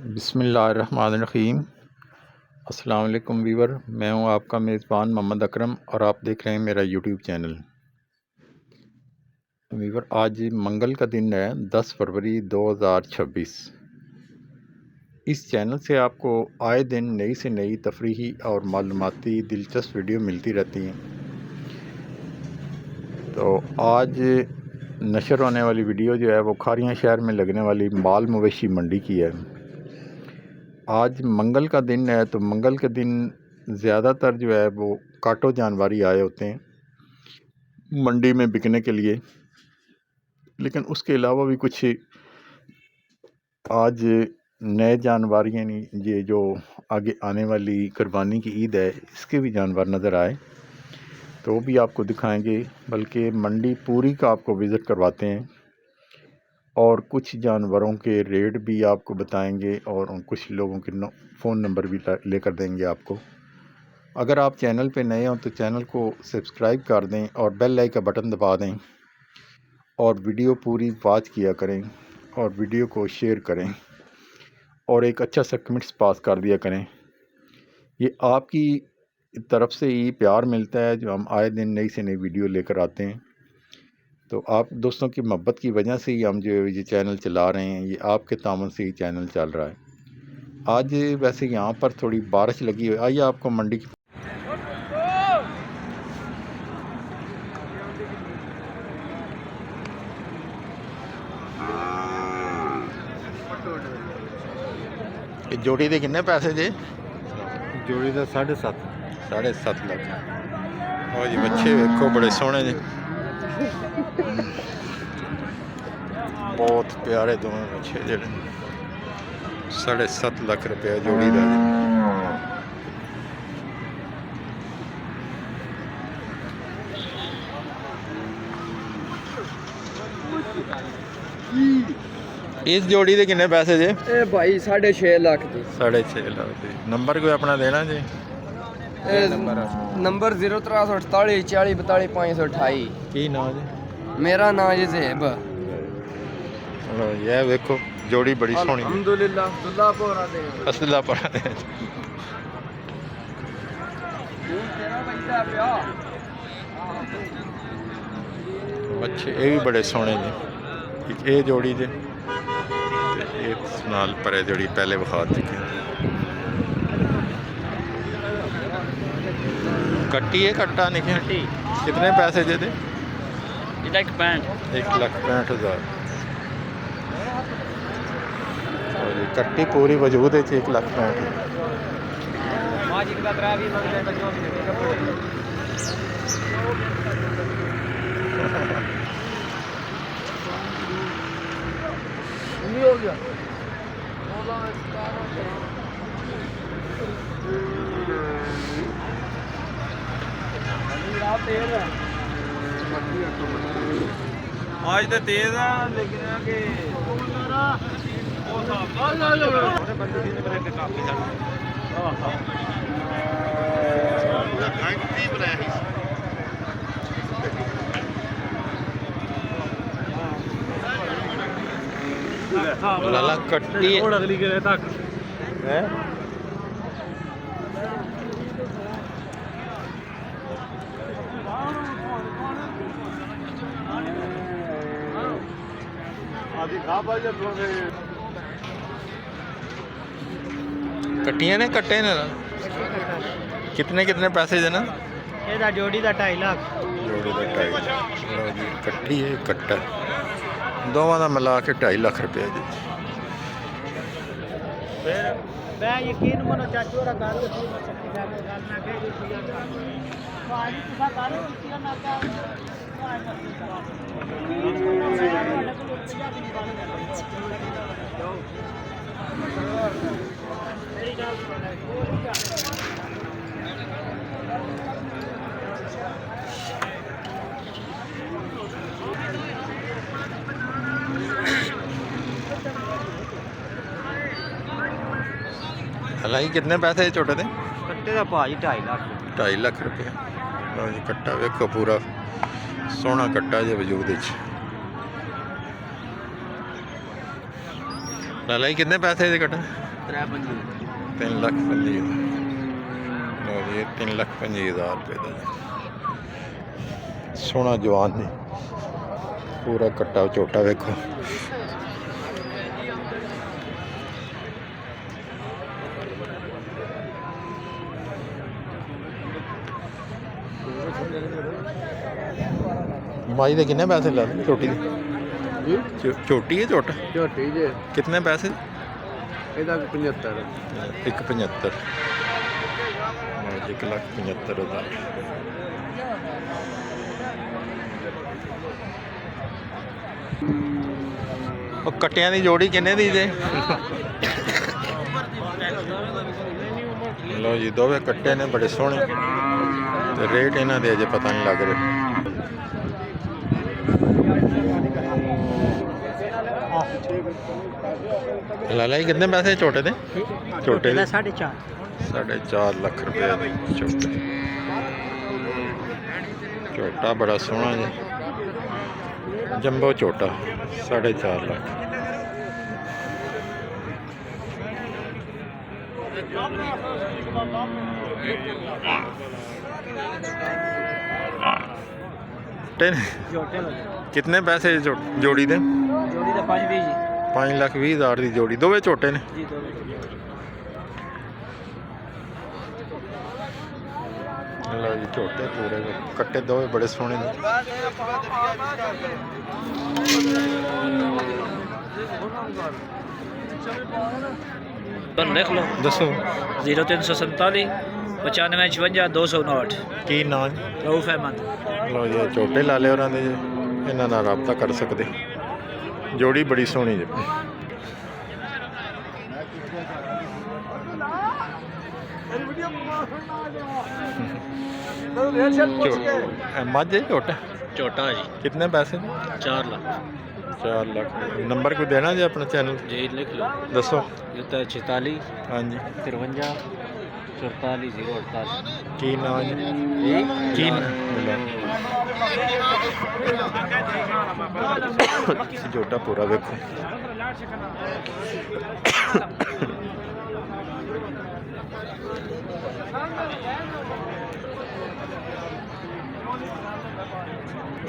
बिस्मिल्लाहिर्रहमानिर्रहीम। अस्सलाम वालेकुम वीवर, मैं हूं आपका मेज़बान मोहम्मद अकरम और आप देख रहे हैं मेरा यूट्यूब चैनल। वीवर, आज मंगल का दिन है 10 फरवरी 2026। इस चैनल से आपको आए दिन नई से नई तफरीही और मालूमाती दिलचस्प वीडियो मिलती रहती हैं। तो आज नशर होने वाली वीडियो जो है वो खारियां शहर में लगने वाली माल मवेशी मंडी की है। आज मंगल का दिन है, तो मंगल के दिन ज़्यादातर जो है वो काटो जानवर ही आए होते हैं मंडी में बिकने के लिए, लेकिन उसके अलावा भी कुछ आज नए जानवर यानी ये जो आगे आने वाली कुर्बानी की ईद है इसके भी जानवर नज़र आए, तो भी आपको दिखाएंगे। बल्कि मंडी पूरी का आपको विज़िट करवाते हैं और कुछ जानवरों के रेट भी आपको बताएंगे और कुछ लोगों के फ़ोन नंबर भी लेकर देंगे आपको। अगर आप चैनल पे नए हो तो चैनल को सब्सक्राइब कर दें और बेल आइकन का बटन दबा दें और वीडियो पूरी वॉच किया करें और वीडियो को शेयर करें और एक अच्छा सा कमेंट्स पास कर दिया करें। ये आपकी तरफ से ही प्यार मिलता है जो हम आए दिन नई से नई वीडियो लेकर आते हैं। तो आप दोस्तों की मोहब्बत की वजह से ही हम जो ये चैनल चला रहे हैं, ये आपके तामन से ही चैनल चल रहा है। आज वैसे यहाँ पर थोड़ी बारिश लगी हुई। आइए आपको मंडी की जोड़ी के किन्ने पैसे जे? जोड़ी का 7.5 7.5 लाख। और जी बच्चे वेखो बड़े सोहने जी, बहुत प्यारे दोनों बच्चे जेडे। 7.5 लाख रुपया जोड़ी का। इस जोड़ी के किन्ने पैसे जे? ए भाई 6.5 लाख जी। 6.5 लाख जी। नंबर कोई अपना देना जी? नंबर 0348 40 42 528। की नाम जी? मेरा नाम जी ज़ेब। चलो ये वेखो जोड़ी बड़ी सोहनी। अल्हम्दुलिल्लाह दुल्लापुरा दे असलापुरा दे। बच्चे ये भी बड़े सोहने जी। ये जोड़ी जे इस नाल पर जोड़ी पहले विखा चुके। कट्टी है कट्टा नहीं? कितने पैसे जे दे? 1,65,000। कट्टी पूरी वजूद है 1,65,000। हो गया आज तो तेज है लेकिन कि लाला कट्टी अगली के तक है। कट्टियां ने कट्टे ने कितने कितने पैसे देना? ਇਹਦਾ ਜੋੜੀ ਦਾ 2.5 ਲੱਖ। जोड़ी का 2.5 लाख। लो जी कट्टी है कट्टा दोवां दा मिला के 2.5 लाख रुपया जी। मैं यकीन मनो चाचू और गल सी सच्ची गल ना कह दी भाई तुसा गल कीती ना क्या हलाई कितने पैसे छोटे थे? कट्टे का भाई 2.5 लाख। 2.5 लाख रुपया। लो जी कट्टा वेखो पूरा सोहना कट्टा जे वजूद विच। लाला जी कितने पैसे दे कट्टा? 3 ਲੱਖ 25 ਲਓ ਜੀ, ਇਹ 3 ਲੱਖ 25,000 रुपये ਦਾ जी। सोहना जवान जी, पूरा कट्टा झोटा वेखो। माई दे कितने पैसे ला छोटी दी? छोटी है झोटा? छोटी जी कितने पैसे? ਇਹਦਾ 75 1,75,000 1,75,000। ਉਹ ਕੱਟਿਆਂ ਦੀ ਜੋੜੀ ਕਿੰਨੇ ਦੀ ਜੇ? ਲਓ ਜੀ, ਦੋਵੇਂ ਕੱਟੇ ਨੇ ਬੜੇ ਸੋਹਣੇ ਤੇ ਰੇਟ ਇਹਨਾਂ ਦੇ ਅਜੇ ਪਤਾ ਨਹੀਂ ਲੱਗ ਰਿਹਾ। लाला जी कितने पैसे छोटे थे? छोटे थे 4.5 लाख रुपए छोटे। छोटा बड़ा सोहना जी, जंबो छोटा 4.5 लाख। कितने पैसे जोड़ी दे? 5,20,000 की जोड़ी, दोवे छोटे ने। लो जी, छोटे पूरे कट्टे दोवे बड़े सोहने ने। लिख लो दसो 0347 95 56 259 की नाम? रऊफ अहमद। लो जी, छोटे लाले होरां दे इन्हां नाल राबता कर सकते। जोड़ी बड़ी सोहनी जी। मझ है छोटा? छोटा जी कितने पैसे? 4 लाख। 4 लाख। नंबर कोई देना जी अपना चैनल? जी लिख लो। दसो। 46 हाँ जी। 53 44 048। की नाम जी? की जोटा पूरा देखो।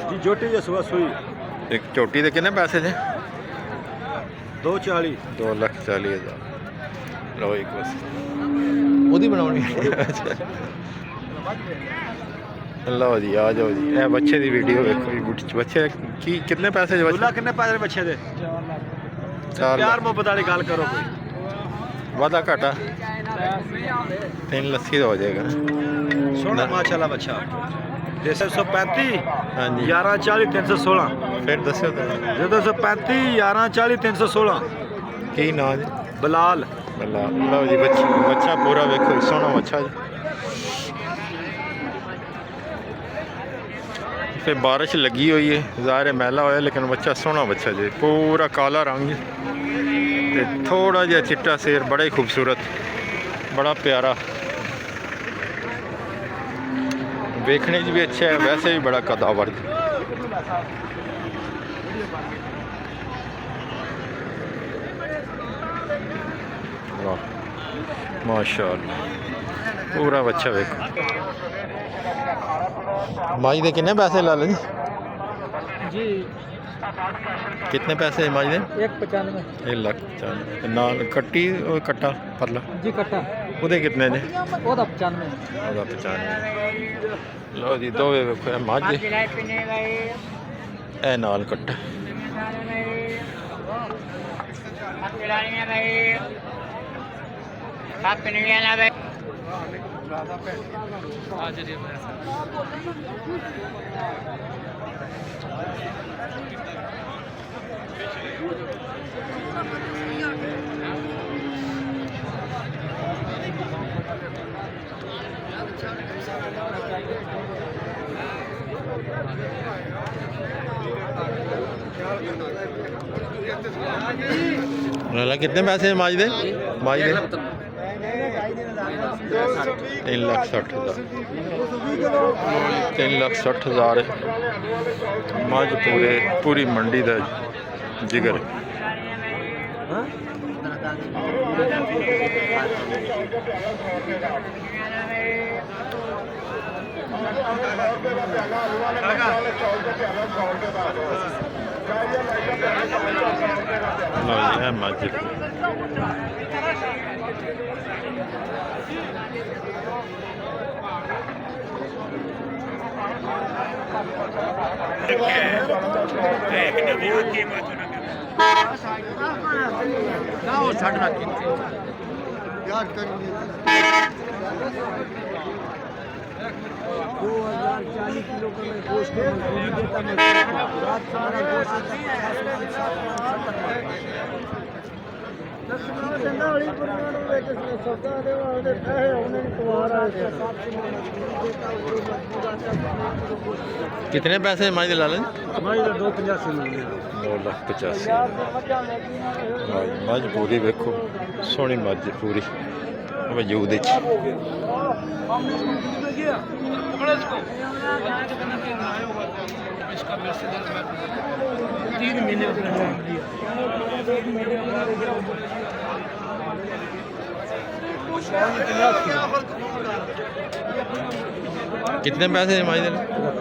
जी छोटी जी सुबह सुई एक छोटी दे कितने पैसे थे? 240 2,40,000। लो एक बस ओदी बनानी। लो जी, आ जाओ जी, ए बच्चे दी वीडियो देखो जी। बच्चे की कितने पैसे? कितने पैसे बच्चे दे? 4 प्यार मोहब्बत वाली गल करो कोई। वादा घाटा 3 लस्सी का हो जाएगा। सोना माशाल्लाह बच्चा 135 हाँ जी। 1140 316। फिर दसो तो 235 1140 316। की नाम जी? बलाल। लो जी, बच्चा पूरा वेखो, सोहना बच्चा जी। फिर बारिश लगी हुई है, ज़ाहिर है मैला होया, लेकिन बच्चा सोहना बच्चा जी, पूरा काला रंग ते थोड़ा जिहा चिट्टा सिर, बड़ा ही खूबसूरत, बड़ा प्यारा, देखने भी अच्छा है, वैसे भी बड़ा कदावर। वाह माशाअल्लाह, पूरा बच्चा देखो। माई दे कितने पैसे ला लें जी? कितने पैसे माई दे? 195। 1,95,000 नाल कट्टी और कट्टा परला जी कट्टा ਉਹਦੇ कितने ने? ਉਹਦਾ 95। ਉਹਦਾ 95। ਲਓ ਜੀ, ਦੋਵੇਂ ਵੇਖੋ, ਇਹ ਮੱਝ ਇਹ ਨਾਲ ਕੱਟਾ। लाला कितने पैसे हैं माज दे? 3,60,000। 3,60,000 मझ पूरी मंडी का जिगर। ਲਓ ਜੀ, ਇਹ ਮੱਝ ना वो छड़ना कितने याद करेंगे 2040 किलो का मैं गोश्त मजदूरी देता मैं रात का मेरा गोश्त कितने पैसे मझ ला लें? 285 2,85,000 मझ पूरी वेखो सोहनी मझ पूरी वजूद कितने पैसे मझ दे? 3,05,000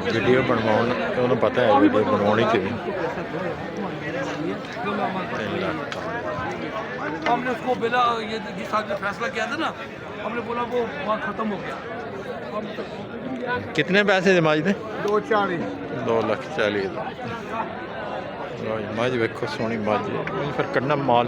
वीडियो बनवाने तो उन्हें पता है वीडियो बनवानी चाहिए। हमने उसको बोला ये जिस आदमी ने फैसला किया था ना, हमने बोला वो वहाँ खत्म हो गया। कितने पैसे दे मझ दे? 240 2,40,000 मझ वेखो सोहनी मझ फिर कन्ना माल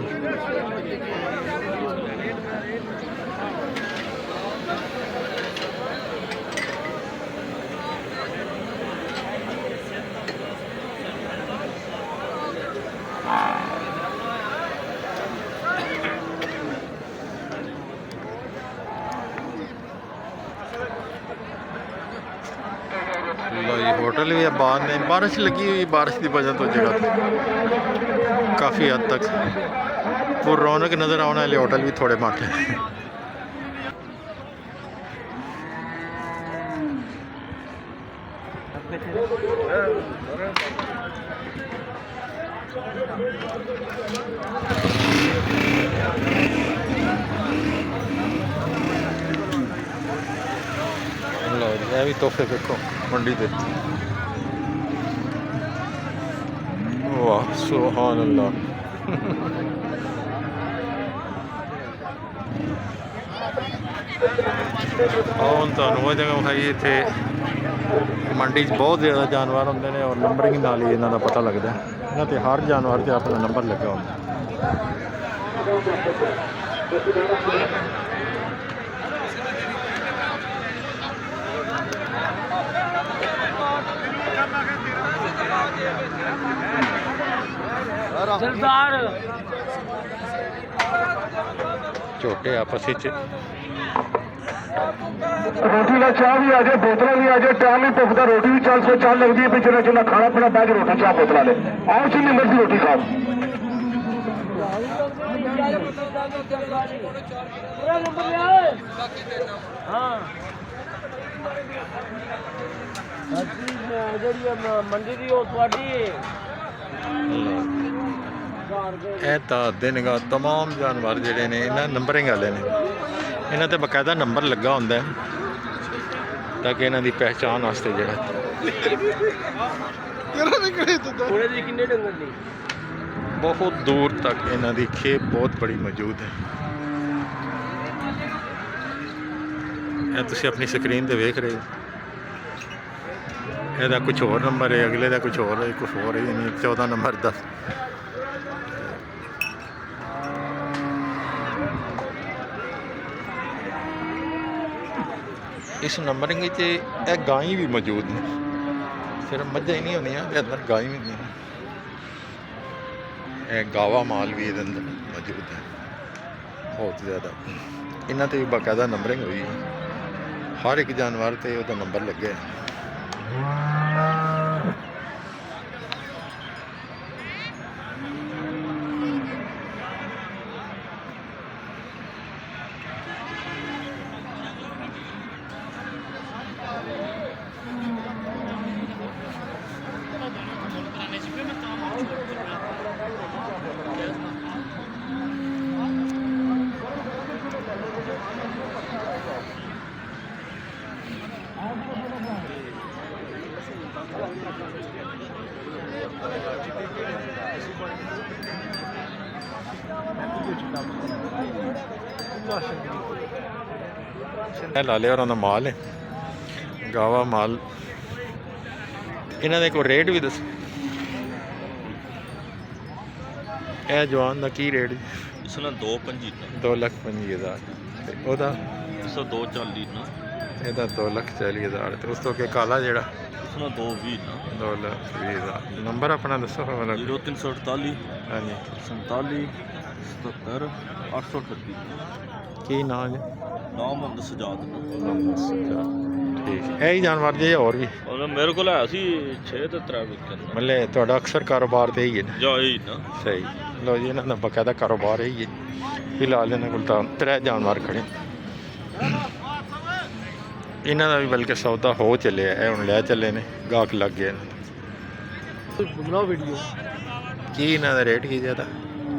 होटल भी आबाद ने बारिश लगी हुई बारिश की वजह तो जगह काफ़ी हद तक वो रौनक नज़र आने वाले होटल भी थोड़े माटे लो ये भी तोहफे देखो मंडी दे वाह सुभान अल्लाह ਹੁਣ ਤੁਹਾਨੂੰ ਉਹ ਜਗ੍ਹਾ ਵਿਖਾਈ ਇੱਥੇ ਮੰਡੀ 'ਚ ਬਹੁਤ ਜ਼ਿਆਦਾ ਜਾਨਵਰ ਹੁੰਦੇ ਨੇ ਔਰ ਨੰਬਰਿੰਗ ਨਾਲ ਹੀ ਇਹਨਾਂ ਦਾ ਪਤਾ ਲੱਗਦਾ ਇਹਨਾਂ ਤੇ ਹਰ ਜਾਨਵਰ ਤੇ ਆਪਣਾ ਨੰਬਰ ਲੱਗਾ ਹੁੰਦਾ सरदार ਝੋਟੇ ਆਪਸ ਵਿੱਚ रोटी का चाह भी आ जाए बोतल भी आ जाए टाइम ही पुखता रोटी भी 400 लगती है फिर चुना चुना खाना पीना बह के रोटी चाह बोतल ले आओ जिन्नी मर्जी रोटी खाओ मंडी दी थोड़ी ਇਹ ਤਾਂ ਅੱਧੇ ਨਿਗਾਹ तमाम ਜਾਨਵਰ ਜਿਹੜੇ ਨੇ ਇਹਨਾਂ ਨੰਬਰਿੰਗ ਵਾਲੇ ਨੇ ਇਹਨਾਂ ਤੇ ਬਕਾਇਦਾ ਨੰਬਰ ਲੱਗਾ ਹੁੰਦਾ ਹੈ ਤਾਂ ਕਿ ਇਹਨਾਂ ਦੀ ਪਹਿਚਾਣ ਵਾਸਤੇ ਜਿਹੜਾ ਬਹੁਤ ਦੂਰ ਤੱਕ ਇਹਨਾਂ ਦੀ ਖੇਪ ਬਹੁਤ ਬੜੀ ਮੌਜੂਦ ਹੈ ਇਹ ਤੁਸੀਂ ਆਪਣੀ ਸਕਰੀਨ ਤੇ ਵੇਖ ਰਹੇ ਹੋ ਇਹਦਾ ਕੁਝ ਹੋਰ ਨੰਬਰ ਹੈ ਅਗਲੇ ਦਾ ਕੁਝ ਹੋਰ ਹੈ ਕੁਝ ਹੋਰ ਹੈ ਯਾਨੀ 14 ਨੰਬਰ 10 इस नंबरिंग ये गाय भी मौजूद ने सिर्फ मझा ही नहीं होंदियां अंदर गाय भी होंदियां गावा माल भी ये अंदर मौजूद है बहुत ज़्यादा इन्हां ते भी बाकायदा नंबरिंग हुई हर एक जानवर ते उहदा नंबर लगे ਇਹ ਲਾਲੇ ਹੋਰਾਂ ਦਾ ਮਾਲ ਹੈ, ਗਾਵਾ ਮਾਲ। ਇਹਨਾਂ ਦੇ ਕੋਈ ਰੇਟ ਵੀ ਦੱਸੋ। ਇਹ ਜਵਾਨ ਦਾ ਕੀ ਰੇਟ? ਇਸ ਨਾਲ 2.25 ਨਾ 2,25,000 ਤੇ ਉਹਦਾ 240 ਨਾ ਇਹਦਾ 2,40,000 ਤੇ ਉਸ ਤੋਂ ਅੱਗੇ ਕਾਲਾ ਜਿਹੜਾ ਇਸ ਨਾਲ 220 ਨਾ 2,20,000। ਨੰਬਰ ਆਪਣਾ ਦੱਸੋ ਵਾਲਾ। 0348 ਹਾਂਜੀ 47 77 838 ਕੀ ਨਾਂ ਜੀ? ਨਾਮ ਮੁਹੰਮਦ ਸਜਾਦ ਠੀਕ ਹੈ। ਇਹ ਹੀ ਜਾਨਵਰ ਜੇ ਹੋਰ ਵੀ ਉਹਨਾਂ ਮੇਰੇ ਕੋਲ ਆਇਆ ਸੀ 6 ਤੇ 3 ਵਿਕਨ ਮਤਲਬ ਤੁਹਾਡਾ ਅਕਸਰ ਕਾਰੋਬਾਰ ਤੇ ਹੀ ਹੈ ਨਾ? ਜਾ ਹੀ ਨਾ ਸਹੀ। ਲਓ ਜੀ, ਇਹਨਾਂ ਦਾ ਬਕਾਇਦਾ ਕਾਰੋਬਾਰ ਹੀ ਹੈ। ਫਿਲਹਾਲ ਇਹਨਾਂ ਕੋਲ ਤਾਂ 3 ਜਾਨਵਰ ਖੜੇ। ਇਹਨਾਂ ਦਾ ਵੀ ਬਲਕਿ ਸੌਦਾ ਹੋ ਚੱਲਿਆ, ਇਹ ਹੁਣ ਲੈ ਚੱਲੇ ਨੇ, ਗਾਹਕ ਲੱਗ ਗਏ ਨੇ। ਬਣਾਓ ਵੀਡੀਓ। ਕੀ ਇਹਨਾਂ ਦਾ ਰੇਟ ਕੀ ਜ਼ਿਆਦਾ?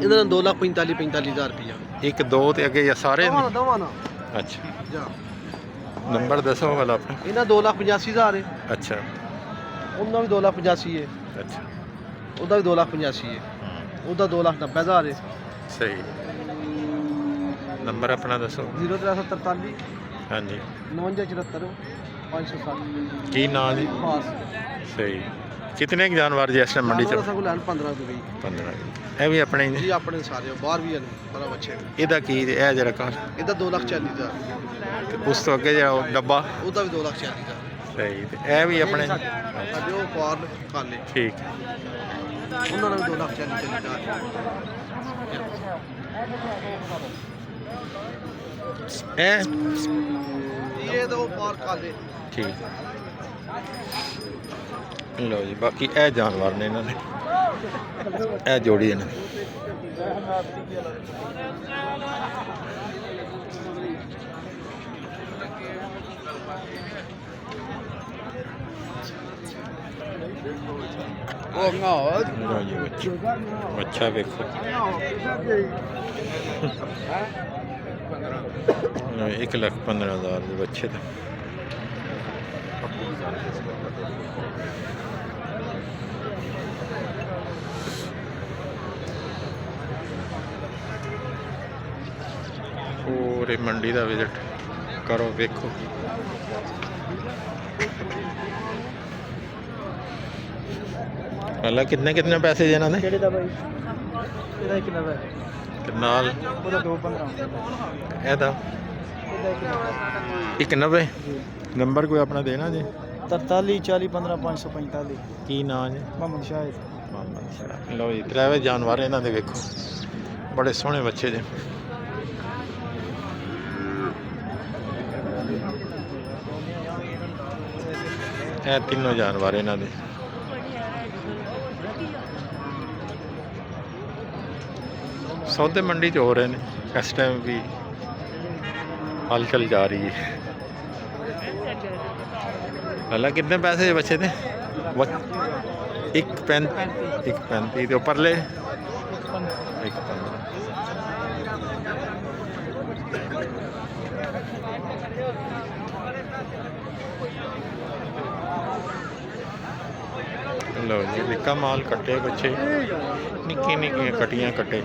ਇਹਨਾਂ ਦਾ 2,45,000 ਰੁਪਇਆ। 1 2 ਤੇ ਅੱਗੇ ਜਾਂ ਸਾਰੇ ਨੇ? ਦਵਾਂ ਨਾ ਅੱਛਾ, ਜਾ ਨੰਬਰ ਦੱਸੋ ਵਾਲਾ ਆਪਣਾ। ਇਹਨਾਂ 2,85,000 ਹੈ। ਅੱਛਾ ਉਹਨਾਂ ਵੀ 2,85,000 ਹੈ। ਅੱਛਾ ਉਹਦਾ ਵੀ 2,85,000 ਹੈ। ਉਹਦਾ 2,90,000 ਹੈ। ਸਹੀ। ਨੰਬਰ ਆਪਣਾ ਦੱਸੋ। 0343 ਹਾਂਜੀ 5974 560 ਕੀ ਨਾਂ ਜੀ? ਪਾਸ ਸਹੀ। ਕਿਤਨੇ ਕੁ ਜਾਨਵਰ ਜੀ ਇਸ ਟਾਈਮ ਮੰਡੀ ਚ? ਸਗੋਂ ਲੈਣ 15 ਤੋਂ ਗਈ 15। ਇਹ ਵੀ ਆਪਣੇ ਹੀ ਜੀ ਨੇ? ਆਪਣੇ ਸਾਰੇ ਬਾਹਰ ਵੀ ਹਨ ਬੜਾ ਬੱਚੇ। ਇਹਦਾ ਕੀ ਜੀ? ਇਹ ਜਿਹੜਾ ਕਾਰ ਇਹਦਾ 2,40,000 ਤੇ ਉਸ ਤੋਂ ਅੱਗੇ ਜਿਹੜਾ ਉਹ ਡੱਬਾ? ਉਹਦਾ ਵੀ 2,40,000। ਸਹੀ। ਤੇ ਇਹ ਵੀ ਆਪਣੇ? ਸਾਡੇ ਉਹ ਪਾਰ ਕਾਲੇ ਠੀਕ। ਉਹਨਾਂ ਨੂੰ 2,40,000। ਇਹ ਤਾਂ ਉਹ ਪਾਰ ਕਾਲੇ। ਠੀਕ। ਲਓ ਜੀ, ਬਾਕੀ ਇਹ ਜਾਨਵਰ ਨੇ ਇਹਨਾਂ ਦੇ, ਇਹ ਜੋੜੀ ਇਹਨਾਂ ਦੀ। ਉਹ ਨਾ ਲਓ ਜੀ ਬੱਚਾ ਵੇਖੋ। ਲਓ 1,15,000 ਦੇ ਬੱਚੇ ਦਾ। ਪੂਰੇ ਮੰਡੀ ਦਾ ਵਿਜ਼ਿਟ ਕਰੋ, ਵੇਖੋ। ਪਹਿਲਾਂ ਕਿੰਨੇ ਪੈਸੇ ਜੀ ਇਹਨਾਂ ਦੇ? ਕਿਹੜੇ ਦਾ ਬਾਈ? ਇਹਦਾ ਕਿੰਨਾ ਹੈ? ਤੇ ਨਾਲ ਉਹਦਾ 2,15। ਇਹਦਾ 1,90। ਨੰਬਰ ਕੋਈ ਆਪਣਾ ਦੇਣਾ ਜੀ? 43 40 15 545। ਕੀ ਨਾਂ ਜੀ? ਮੁਹੰਮਦ ਸ਼ਾਹਿਦ। ਮੁਹੰਮਦ ਸ਼ਾਹ। ਲਓ ਜੀ, ਤਰਾਵੇ ਜਾਨਵਰ ਇਹਨਾਂ ਦੇ ਵੇਖੋ, ਬੜੇ ਸੋਹਣੇ ਬੱਚੇ ਜੇ। ਇਹ ਤਿੰਨੋਂ ਜਾਨਵਰ ਇਹਨਾਂ ਦੇ। ਸੌਦੇ ਮੰਡੀ 'ਚ ਹੋ ਰਹੇ ਨੇ ਇਸ ਟਾਈਮ ਵੀ, ਹਲਚਲ ਜਾ ਰਹੀ ਹੈ। ਪਹਿਲਾਂ ਕਿੰਨੇ ਪੈਸੇ ਦੇ ਬੱਚੇ ਦੇ? 1,35 ਦੇ ਉੱਪਰਲੇ 1,15। ਲਓ ਜੀ, ਨਿੱਕਾ ਮਾਲ ਕੱਟੇ ਬੱਚੇ, ਨਿੱਕੀਆਂ ਨਿੱਕੀਆਂ ਕਟੀਆਂ ਕੱਟੇ।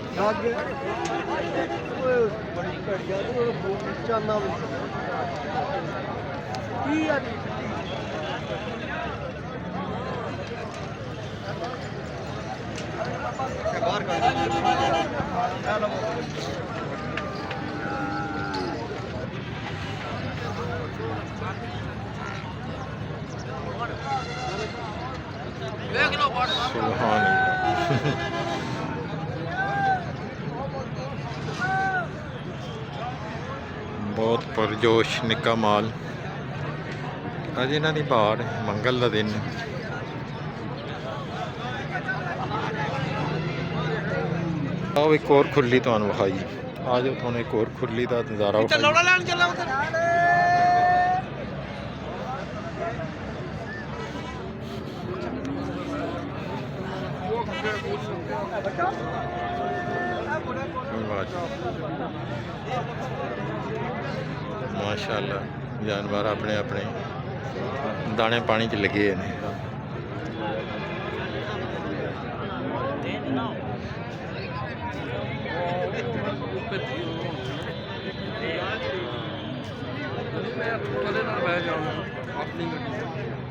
ਸੁਭਾਨ ਅੱਲਾਹ। ਬਹੁਤ ਪਰਜੋਸ਼ ਨਿੱਕਾ ਮਾਲ। ਅੱਜ ਇਹਨਾਂ ਦੀ ਬਾੜ, ਮੰਗਲ ਦਾ ਦਿਨ। ਆਓ ਇੱਕ ਹੋਰ ਖੁਰਲੀ ਤੁਹਾਨੂੰ ਵਿਖਾਈ। ਆ ਜਾਓ, ਤੁਹਾਨੂੰ ਇੱਕ ਹੋਰ ਖੁਰਲੀ ਦਾ ਨਜ਼ਾਰਾ ਵਿਖਾਈ। ਲੈਣ ਚੱਲਾ ਉਧਰ। माशाअल्लाह, जानवर अपने अपने दाने पानी च लगे ने। ਦਿੱਤੀ ਮੈਂ ਤੁਹਾਡੇ ਨਾਲ ਬਹਿ ਜਾਣਾ ਆਪਣੀ ਗੱਡੀ